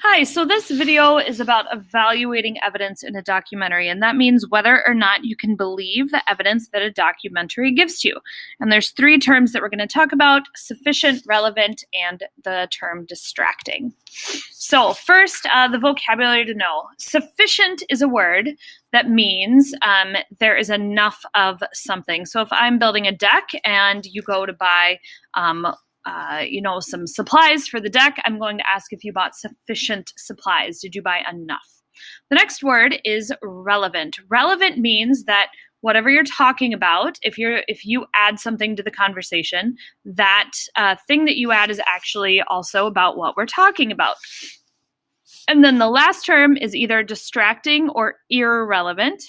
Hi, so this video is about evaluating evidence in a documentary, and that means whether or not you can believe the evidence that a documentary gives to you. And there's three terms that we're going to talk about: sufficient, relevant, and the term distracting. So first, the vocabulary to know. Sufficient is a word that means there is enough of something. So if I'm building a deck and you go to buy some supplies for the deck, I'm going to ask if you bought sufficient supplies. Did you buy enough? The next word is relevant. Relevant means that whatever you're talking about, if you add something to the conversation, that thing that you add is actually also about what we're talking about. And then the last term is either distracting or irrelevant.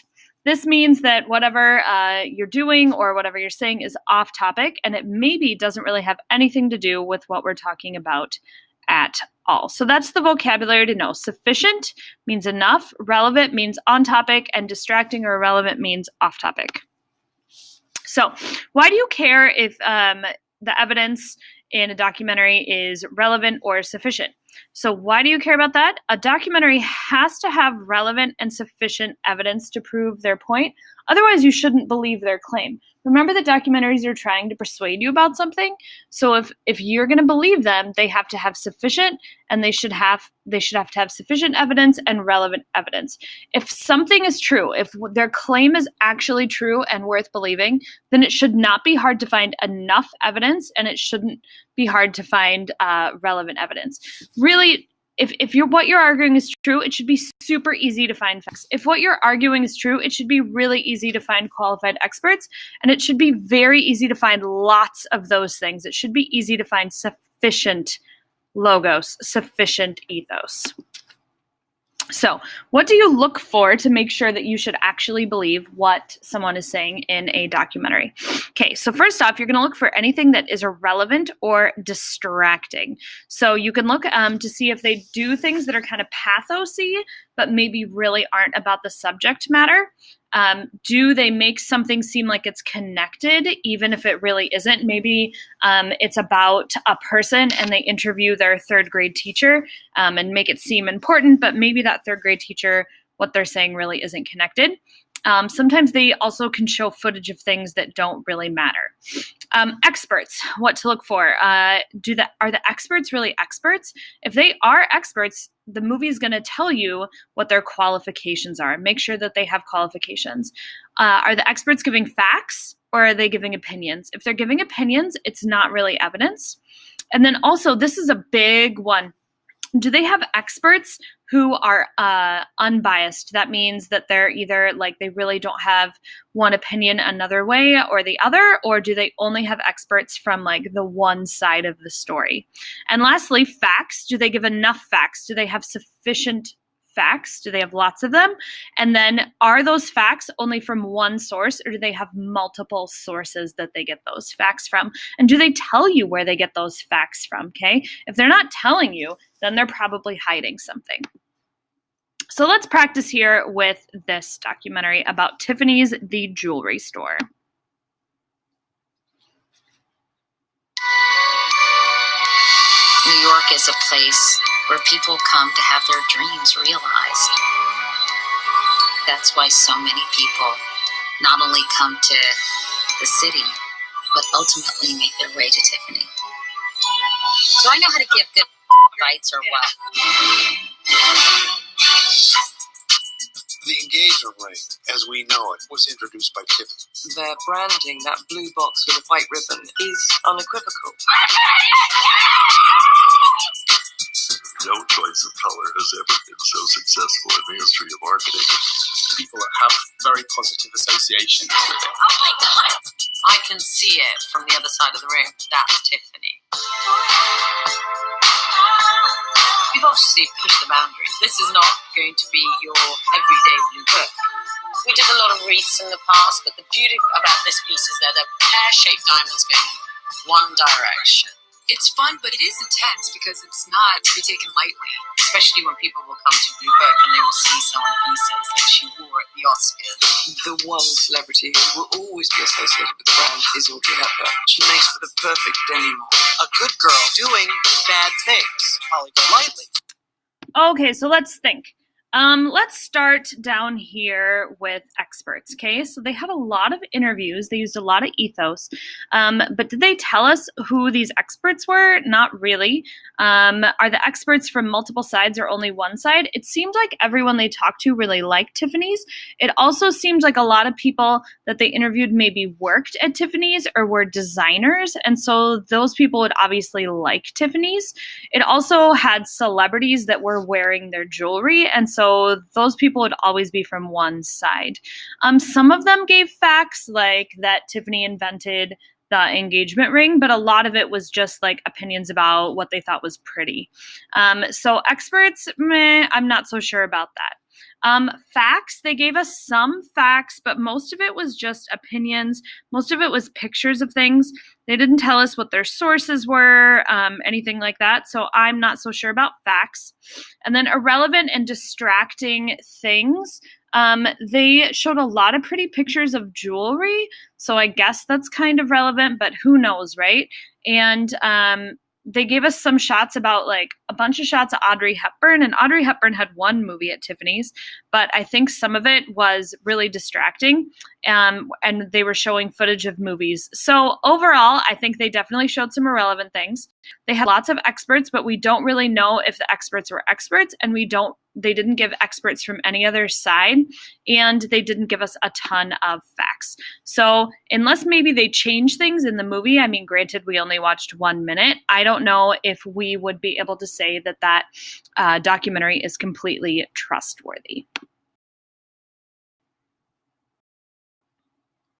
This means that whatever you're doing or whatever you're saying is off topic, and it maybe doesn't really have anything to do with what we're talking about at all. So that's the vocabulary to know. Sufficient means enough, relevant means on topic, and distracting or irrelevant means off topic. So why do you care if the evidence in a documentary is relevant or sufficient? So why do you care about that? A documentary has to have relevant and sufficient evidence to prove their point. Otherwise, you shouldn't believe their claim. Remember that documentaries are trying to persuade you about something. So if you're going to believe them, they have to have sufficient, and they should have to have sufficient evidence and relevant evidence. If something is true, if their claim is actually true and worth believing, then it should not be hard to find enough evidence, and it shouldn't be hard to find relevant evidence. Really, if what you're arguing is true, it should be super easy to find facts. If what you're arguing is true, it should be really easy to find qualified experts, and it should be very easy to find lots of those things. It should be easy to find sufficient logos, sufficient ethos. So, what do you look for to make sure that you should actually believe what someone is saying in a documentary? Okay, so first off, you're going to look for anything that is irrelevant or distracting. So you can look to see if they do things that are kind of pathosy, but maybe really aren't about the subject matter. Do they make something seem like it's connected, even if it really isn't? Maybe it's about a person and they interview their third grade teacher and make it seem important, but maybe that third grade teacher, what they're saying really isn't connected. Sometimes they also can show footage of things that don't really matter. Experts, what to look for. Are the experts really experts? If they are experts, the movie is going to tell you what their qualifications are. Make sure that they have qualifications. Are the experts giving facts, or are they giving opinions? If they're giving opinions, it's not really evidence. And then also, this is a big one. Do they have experts who are unbiased? That means that they're either like they really don't have one opinion another way or the other, or do they only have experts from like the one side of the story? And lastly, facts. Do they give enough facts? Do they have sufficient facts? Do they have lots of them? And then are those facts only from one source, or do they have multiple sources that they get those facts from? And do they tell you where they get those facts from? Okay. If they're not telling you, then they're probably hiding something. So let's practice here with this documentary about Tiffany's, the jewelry store. New York is a place where people come to have their dreams realized. That's why so many people not only come to the city, but ultimately make their way to Tiffany. Do I know how to give good advice or what? The engagement ring, as we know it, was introduced by Tiffany. Their branding, that blue box with a white ribbon, is unequivocal. No choice of color has ever been so successful in the history of marketing. People have very positive associations with it. Oh my God! I can see it from the other side of the room. That's Tiffany. We've obviously pushed the boundaries. This is not going to be your everyday blue book. We did a lot of wreaths in the past, but the beauty about this piece is that they're pear-shaped diamonds going one direction. It's fun, but it is intense because it's not to be taken lightly. Especially when people will come to Blue Book and they will see some of the pieces that she wore at the Oscars. The one celebrity who will always be associated with the brand is Audrey Hepburn. She makes for the perfect denim. A good girl doing bad things. Holly Golightly. Okay, so let's think. Let's start down here with experts, okay? So they had a lot of interviews. They used a lot of ethos. But did they tell us who these experts were? Not really. Are the experts from multiple sides or only one side? It seemed like everyone they talked to really liked Tiffany's. It also seemed like a lot of people that they interviewed maybe worked at Tiffany's or were designers. And so those people would obviously like Tiffany's. It also had celebrities that were wearing their jewelry. And so those people would always be from one side. Some of them gave facts like that Tiffany invented the engagement ring, but a lot of it was just like opinions about what they thought was pretty. So experts, I'm not so sure about that. Facts, they gave us some facts, but most of it was just opinions. Most of it was pictures of things. They didn't tell us what their sources were, anything like that. So I'm not so sure about facts. And then irrelevant and distracting things. They showed a lot of pretty pictures of jewelry. So I guess that's kind of relevant, but who knows, right? And they gave us some shots about like a bunch of shots of Audrey Hepburn, and Audrey Hepburn had one movie at Tiffany's, but I think some of it was really distracting, and they were showing footage of movies. So overall, I think they definitely showed some irrelevant things. They had lots of experts, but we don't really know if the experts were experts, and they didn't give experts from any other side, and they didn't give us a ton of facts. So unless maybe they change things in the movie, I mean, granted, we only watched 1 minute. I don't know if we would be able to say that documentary is completely trustworthy.